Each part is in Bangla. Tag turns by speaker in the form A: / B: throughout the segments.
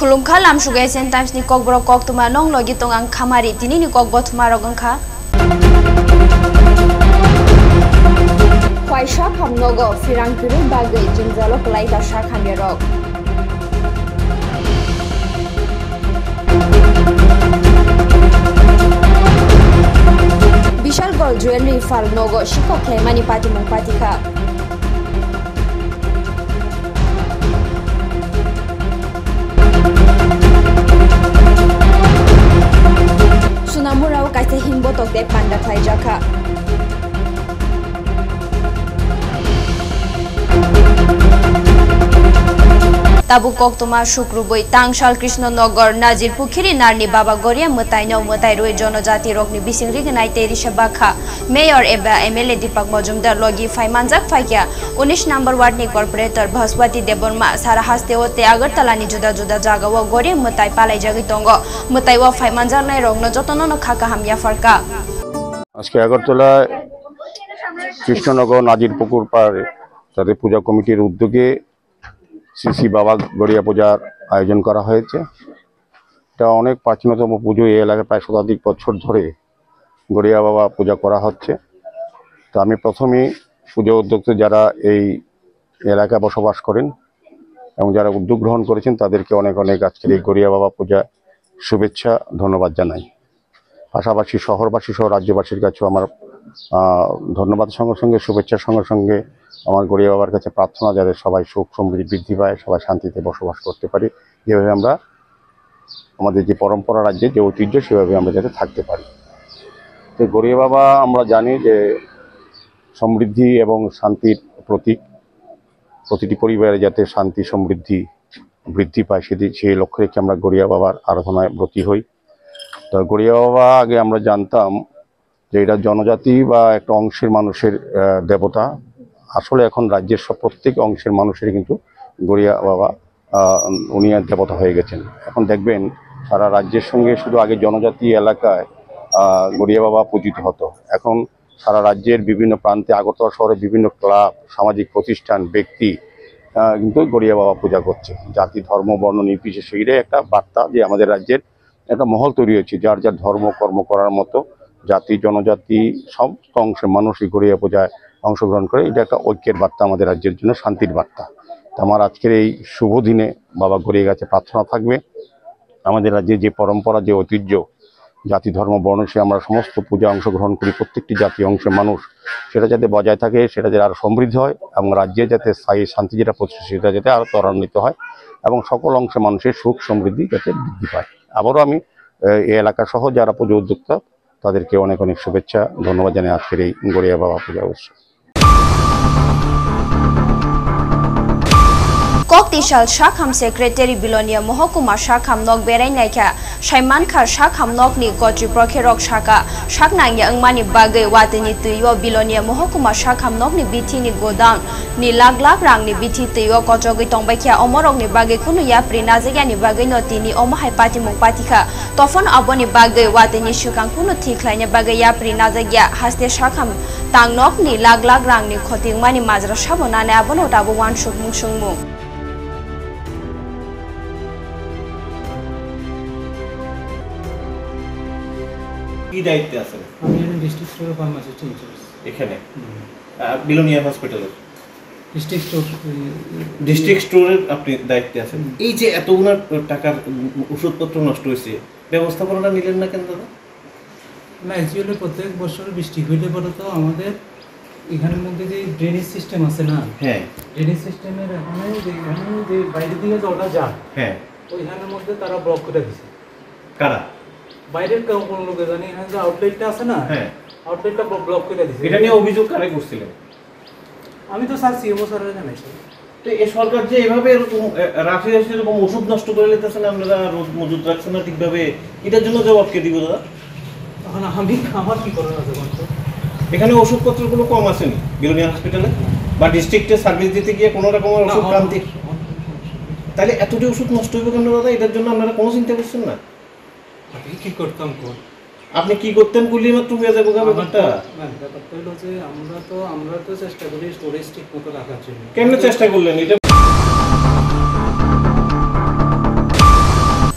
A: Khulumkha lamshuga Asian Times ni kokbro kok tuma nong logi tong ang khamari tini ni kokbo tuma rogangkha. Kwaisha khamnogo firang kuru bagai jingjalo kelai ta sha khamyarok. Bishal Gold Jewelry Fal Nogo Shiko Mani Pati Mumpatika. Sunamurao Kaite Himbotok de Panda Klaijaka. Tabukok tuma Shukruboi Tangshal Krishna Nogor Nazir Pukhiri Narni Baba Goria Mutai No Mutai Roi Jonojati Rokni Bisingri Ganai Teri Shabakha Mayor Eba MLA Deepak Majumdar Logi Faimanjak Faikya 19 number ward ni corporator Bhaswati Deborma Sara Hasteo Te Agartala ni juda juda jaga wo Goria Mutai Palai Jagi Tongo Mutai wo Faimanjak Nai Rokno Jotono no Khaka Hamya Farka
B: আজকে আগরতলা কৃষ্ণনগর নাজিরপুকুর পাড়ে তাদের পূজা কমিটির উদ্যোগে শ্রী বাবা গড়িয়া পূজার আয়োজন করা হয়েছে। এটা অনেক প্রাচীনতম পুজো, এই এলাকায় প্রায় শতাধিক বছর ধরে গড়িয়া বাবা পূজা করা হচ্ছে। তো আমি প্রথমেই পুজো উদ্যোক্তা যারা এই এলাকায় বসবাস করেন এবং যারা উদ্যোগ গ্রহণ করেছেন তাদেরকে অনেক অনেক আজকের এই গড়িয়া বাবা পূজা শুভেচ্ছা ধন্যবাদ জানাই। পাশাপাশি শহরবাসী সহ রাজ্যবাসীর কাছেও আমার ধন্যবাদ সঙ্গে সঙ্গে শুভেচ্ছার সঙ্গে সঙ্গে আমার গড়িয়া বাবার কাছে প্রার্থনা যাতে সবাই সুখ সমৃদ্ধি বৃদ্ধি পায়, সবাই শান্তিতে বসবাস করতে পারি, যেভাবে আমরা আমাদের যে পরম্পরা রাজ্যে যে ঐতিহ্য সেভাবে আমরা যাতে থাকতে পারি। তো গড়িয়া বাবা আমরা জানি যে সমৃদ্ধি এবং শান্তির প্রতীক, প্রতিটি পরিবারে যাতে শান্তি সমৃদ্ধি বৃদ্ধি পায় সেই লক্ষ্য রেখে আমরা গড়িয়া বাবার আরাধনায় ব্রতী হই। তো গড়িয়া বাবা আগে আমরা জানতাম যে এটা জনজাতি বা একটা অংশের মানুষের দেবতা। আসলে এখন রাজ্যের প্রত্যেক অংশের মানুষের কিন্তু গড়িয়া বাবা উনি দেবতা হয়ে গেছেন। এখন দেখবেন সারা রাজ্যের সঙ্গে শুধু আগে জনজাতি এলাকায় গড়িয়া বাবা পূজিত হতো, এখন সারা রাজ্যের বিভিন্ন প্রান্তে আগরতলা শহরে বিভিন্ন ক্লাব, সামাজিক প্রতিষ্ঠান, ব্যক্তি কিন্তু গড়িয়া বাবা পূজা করছে। জাতি ধর্ম বর্ণ নির্বিশেষে এটাই একটা বার্তা যে আমাদের রাজ্যের একটা মহল তৈরি হয়েছে, যার যার ধর্ম কর্ম করার মতো জাতি জনজাতি সমস্ত অংশের মানুষই গড়িয়া পূজায় অংশগ্রহণ করে। এটা একটা ঐক্যের বার্তা, আমাদের রাজ্যের জন্য শান্তির বার্তা। তো আমার আজকের এই শুভ দিনে বাবা গড়িয়া কাছে প্রার্থনা থাকবে আমাদের রাজ্যে যে পরম্পরা যে ঐতিহ্য জাতি ধর্ম বর্ণ সে আমরা সমস্ত পূজা অংশগ্রহণ করি প্রত্যেকটি জাতি অংশের মানুষ, সেটা যাতে বজায় থাকে, সেটা যাতে আরও সমৃদ্ধ হয় এবং রাজ্যে যাতে স্থায়ী শান্তি যেটা প্রতিষ্ঠা সেটা যাতে আরও ত্বরান্বিত হয় এবং সকল অংশের মানুষের সুখ সমৃদ্ধি যাতে বৃদ্ধি পায়। আবারও আমি এই এলাকা সহ যারা পুজো উদ্যোক্তা তাদেরকে অনেক অনেক শুভেচ্ছা ধন্যবাদ জানাই আজকের এই গড়িয়া বাবা পূজা উৎসব।
A: Koktisal Shakham Secretary Bilonia Mohokuma Shakham Nok Berai Naika Shaiman Khar Shakham Nok ni Gotri Prokerok Shaka Shaknang Yang Mani Bagai Watini Tuyo Bilonia Mohokuma Shakham Nok ni biti ni go down ni lag rang ni biti tuyo Kojogi Tongbakia Omorok ni Bagai Kunu Yapri Nazega ni Bagai Notini Omahai Pati Mupatika Tofon Aboni Bagai Watini Shukang Kunu Tiklanya Bagai Yapri Nazega Haste Shakham Tang Nok ni lag rang ni Koting Mani Mazra Shabonane Abono Tabu Wan Shukmung
C: কি দায়িত্বে আছেন?
D: আমি ডিস্ট্রিক্ট স্টোর ফার্মাসিস্ট ইনচার্জ
C: এখানে বিলোনিয়া হসপিটালে
D: ডিস্ট্রিক্ট
C: স্টোরের আপনি দায়িত্বে আছেন। এই যে এতগুলো টাকার ওষুধপত্র নষ্ট হয়েছে, ব্যবস্থাপনাটা নিলেন না কেন দাদা?
D: না, অ্যাকচুয়ালি প্রত্যেক বছর বৃষ্টি হইলে পরে তো আমাদের এখানের মধ্যে যে ড্রেনেজ সিস্টেম আছে না,
C: হ্যাঁ
D: ড্রেনেজ সিস্টেমের এখানে যে বাইরে দিকে জলটা যায়,
C: হ্যাঁ
D: ওইখানের মধ্যে তারা ব্লক করে দিছে।
C: কারা?
D: বাইরের কোন লোকে জানি, এখানে যে আউটলেটটা আছে না,
C: হ্যাঁ
D: আউটলেটটা ব্লক করে দিছে।
C: এটা নিয়ে অভিযোগ কারে করছিলেন?
D: আমি তো স্যার সিএমও স্যারের জানাইছি।
C: তো এই সরকার যে এভাবে এরকম রাখে এরকম ওষুধ নষ্ট করে নিতেছেন, আপনারা রোজ মজুদ রাখছেন না ঠিকভাবে, এটার জন্য জবাব কে দিব দাদা?
D: তখন আমার কি করার আছে বলতো?
C: এখানে ওষুধপত্রগুলো কম আসেনি বিলোনিয়া হসপিটালে বা ডিস্ট্রিক্টে সার্ভিস দিতে গিয়ে কোনো রকমের ওষুধ ক্রান্তি, তাহলে এতটি ওষুধ নষ্ট হইব কেন দাদা? এটার জন্য আপনারা কোনো চিন্তা করছেন না?
D: কি করতাম কোন
C: আপনি কি করতেন বললেই মাত্র হয়ে যাবো ব্যাপারটা?
D: ব্যাপারটা হলো যে আমরা তো চেষ্টা করি স্টোরেজ ঠিক মতো রাখার জন্য।
C: কেমনে চেষ্টা করলেন এটা?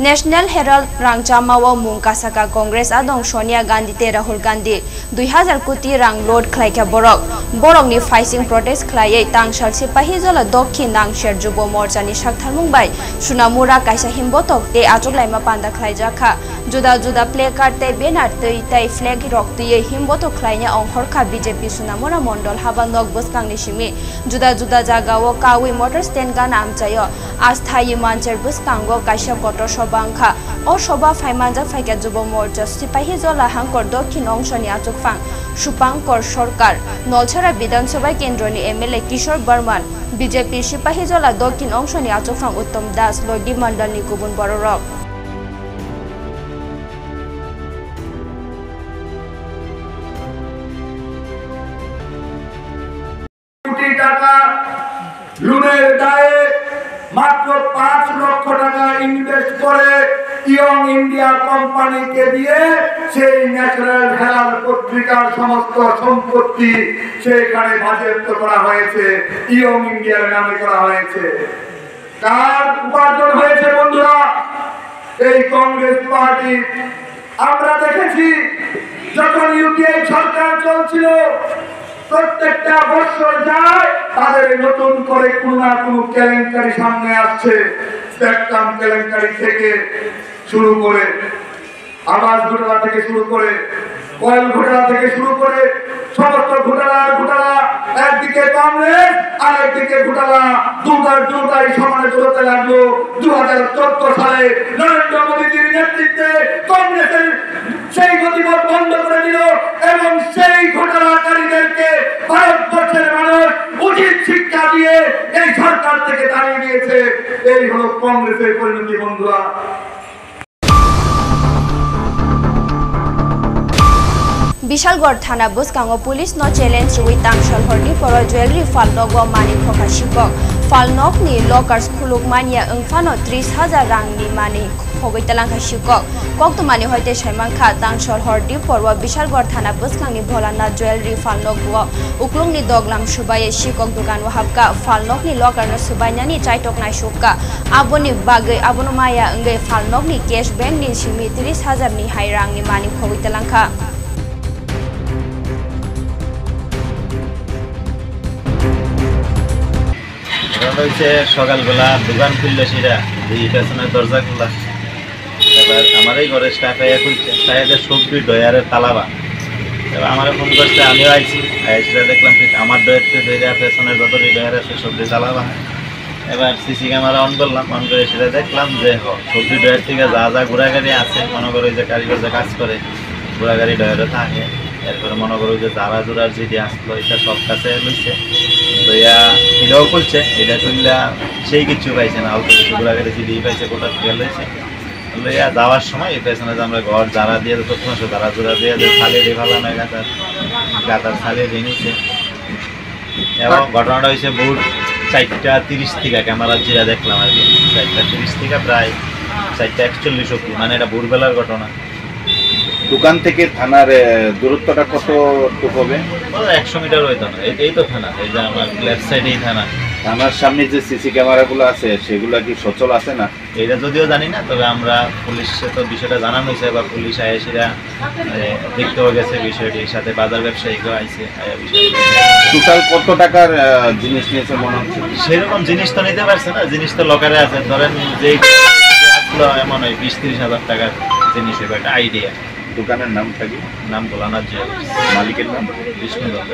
A: नेशनल हेराल्ड रांगचामाव मुंकासाका कांग्रेस आदं सोनिया गांधी ते राहुल गांधी 2000 कोटी रां लोड खलाइका बरकनि फाइसिंग प्रोटेस्ट खलायै तांसाल सिपाही जला दक्षिण नांगशेर जुब मोर्चानि साकथारमुंबाय सुनामुरा कायसा हिमबतक ते आजोगलाइमा पान्दा खलाइजाखा जुदा जुदा प्ले कार्ड ते बेनार तै फ्लैग रक्तियै हिमबतक खलाइना अंखरखा बीजेपी सुनामुरा मंडल हाबा नग बसकांनि सिमी जुदा जुदा जागाव कावी मोटर स्टैंड गान आमचायो आस्थायी मानचेर बसकांगो कायसा गटर सबांखा और सभा फाइमानजा फाइका जुब मोर्चा सिपाही जला हांकर दक्षिण अंशनि आचुकफां सुपांकर सरकार नलछरा विधानसभा केंद्रनि एमएलए किशोर बर्मान बीजेपी सिपाही जला दक्षिण अंशनि आचुकफां उत्तम दास लयदि मंडलनि गुबुन बररक
E: কোটি টাকা লোনের দায়ে মাত্র 5 লক্ষ টাকা ইনভেস্ট করে ইয়ং ইন্ডিয়া কোম্পানিকে দিয়ে সেই ন্যাশনাল হেরাল্ড পত্রিকার সমস্ত সম্পত্তি সেখানে বাজেয়াপ্ত করা হয়েছে, ইয়ং ইন্ডিয়ার নামে করা হয়েছে। কার উপার্জন হয়েছে বন্ধুরা? এই কংগ্রেস পার্টি। আমরা দেখেছি যখন ইউপিএ সরকার চলছিল প্রত্যেকটা বছর যায় তাদের নতুন করে কোনো না কোনো কেলেঙ্কারি সামনে আসছে। স্পেকট্রাম কেলেঙ্কারি থেকে শুরু করে আবাস ঘোটালা থেকে শুরু করে কয়েল ঘোটালা থেকে শুরু করে সমস্ত ঘোটালা একদিকে কংগ্রেস আর একদিকে ঘোটালা দুটাই সমানে চলতে লাগলো। 2014 সালে নরেন্দ্র মোদীজির নেতৃত্বে কংগ্রেসের সেই গতিপথ বন্ধ করে দিল এবং সেই ঘোটালাকারীদেরকে ভারতবর্ষের মানুষ উচিত শিক্ষা দিয়ে এই সরকার থেকে তাড়িয়ে দিয়েছে। এই হলো কংগ্রেসের পরিণতি বন্ধুরা।
A: विशालगढ़ थाना बसकांगो पुलिस न चैलेंज हुई तांगसाल हरनि पर ज्वेलरी फालनक व मानिक खोखा शिपक फालनक नि लॉकर्स खुलुक मानिया अंफानो 30,000 रांनि मानिक खोबै तलांखा शिपक कक्तमानि होते साइमानखा तांगसाल हरनि पर विशालगढ़ थाना बसकांगनि भोलाना ज्वेलरी फालनक व उक्लुंगनि दगलाम सुबाये शिपक दुकान वहाबका फालनकनि लॉकर न सुबायनानि चाइटक नायसुका आबोनि बागै आबोनो माया अंगै फालनकनि कैश बैंक नि सिमी 30,000 नि हाय रांनि मानिक खोबै तलांखा
F: সকালবেলা দোকান খুললে সেটা এই পেছনের দরজা খোলা, এবার আমার এই ঘরের স্টাফ খুলছে তাইদের সবজি ডয়ারের তালাবা। এবার আমার ফোন করছে, আমিও আইছি, সেটা দেখলাম ঠিক আমার ডয়ারতে পেছনের যত ডয়ার আছে সবজি তালাবা। এবার সিসি ক্যামেরা অন করলাম, অন করে সেটা দেখলাম যে সবজি ডয়ার থেকে যা যা ঘোড়াগাড়ি আছে মনে করো যে কারিগর যে কাজ করে ঘোড়াগাড়ি ডয়ারে থাকে, এরপরে মনে করো যে জারা জোড়ার যেটি আসলো এটা সব কাছে লইছে লইয়া এটাও খুলছে। এটা খুললা সেই কিছু পাইছে না, অল্প কিছু ঘোরাঘুরি যেটি পাইছে গোটা তেল হয়েছে লইয়া যাওয়ার সময় এই পেছনে যে আমরা ঘর জারা দিয়ে প্রথম আসো জারা জোড়া দিয়ে যে থালি দিয়ে ভালো নয় গাতার থালি ভেঙেছে। এবং ঘটনাটা হয়েছে ভোর 4:30 থেকে ক্যামেরার যেটা দেখলাম আর কি 4:30 থেকে প্রায় 4:41 অব্দি, মানে এটা ভোরবেলার ঘটনা।
G: দোকান থেকে থানার দূরত্বটা কতটুকু হবে?
F: 100 মিটার হইতো না, এই তো থানা, এই যে আমার লেফট সাইডেই থানা।
G: থানার সামনে যে সিসি ক্যামেরাগুলো আছে সেগুলো কি সচল আছে না?
F: এটা যদিও জানি না, তবে আমরা পুলিশে তো বিষয়টা জানানো হয়েছে বা পুলিশ আয়েসিরা দেখতেও গেছে বিষয়টির সাথে, বাজার ব্যবসায়ীকেও আইছে
G: টোটাল কত টাকার জিনিস নিয়েছে মনে হচ্ছে?
F: সেরকম জিনিস তো নিতে পারছে না, জিনিস তো লকারে আছে, ধরেন যে আসলো এমন হয় 20-30 হাজার টাকার জিনিস, একটা আইডিয়া।
G: দোকানের নামটা কি?
F: নাম ভোলানা জুয়েলার্স,
G: মালিকের নাম
F: বিষ্ণু দত্ত।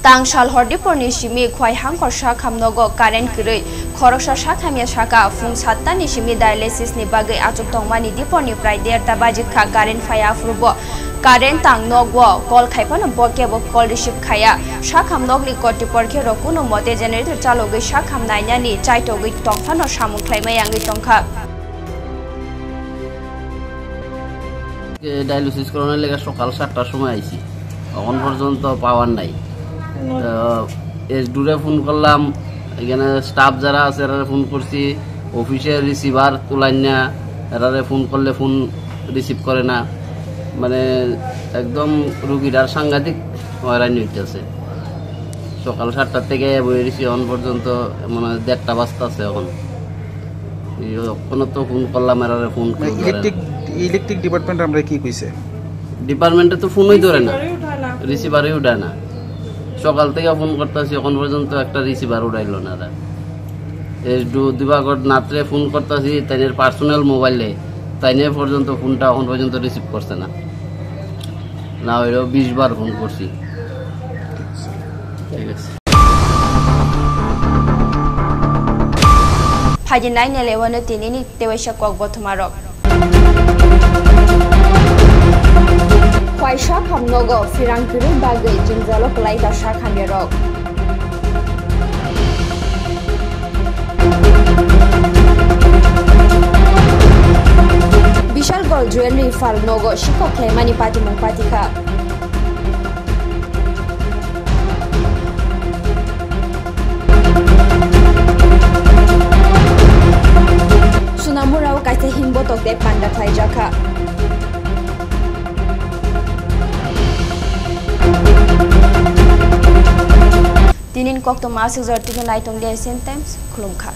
A: तांगसाल हरदीपुरनि सिमी खवाइहांखर साखामनगो कारेन्ट गरै खरकसा साखामिया साका फुं 7टानि सिमी डायलिसिसनि बागै आचुक दंमानि दिपरनिफ्राय 1:30 बाजिखा कारेन्ट फाया फुरबो कारेन्ट तांगनगो कल खायफानो बकेबो कल रिसिभ खाया साखामनगनि कटिपरखे रकुनो मते जेनेरेटर चालगै साखामनायनानि चाइटगै तंफानो सामुख्लायमायांगै तंखा
H: ডায়ালিসিস করানোর লেগে সকাল 7টার সময় আইছি, এখন পর্যন্ত পাওয়ার নাই। এসডুরে ফোন করলাম, এখানে স্টাফ যারা আছে এরা ফোন করছি, অফিসের রিসিভার তোলাই না, এরা ফোন করলে ফোন রিসিভ করে না, মানে একদম রুগীরার সাংঘাতিক হয়রানি হইতেছে। সকাল 7টার থেকে বই রয়েছি এখন পর্যন্ত মনে হয় 1:30 বাজতেছে এখন এখনো তো ফোন করলাম এরারে ফোন
I: ইলেকট্রিক ডিপার্টমেন্ট আমরা কি কইছে
H: ডিপার্টমেন্টে তো ফোনই ধরে না রিসিভারই উঠায় না সকাল থেকে ফোন করতেছি এখন পর্যন্ত একটা রিসিভার উঠাইলো না এই দিবাগত নাত্রে ফোন করতেছি তাইনের পার্সোনাল মোবাইলে তাইনে পর্যন্ত ফোনটা এখন পর্যন্ত রিসিভ করছে না না হইলেও 20 বার ফোন করছি ঠিক আছে
A: Haji 9/11 tinini tewesha kok botumarok. Kwaisha kamnogo firang piru bagai jingzalo kelai dasha kamyarok. Bishal gold jewelry fal nogo shiko mani pati mangpatika. Sunamurao kaise himbotok de panda khai jaka. Tinin kok to masuk zarti ke naitung de same times khulum kha.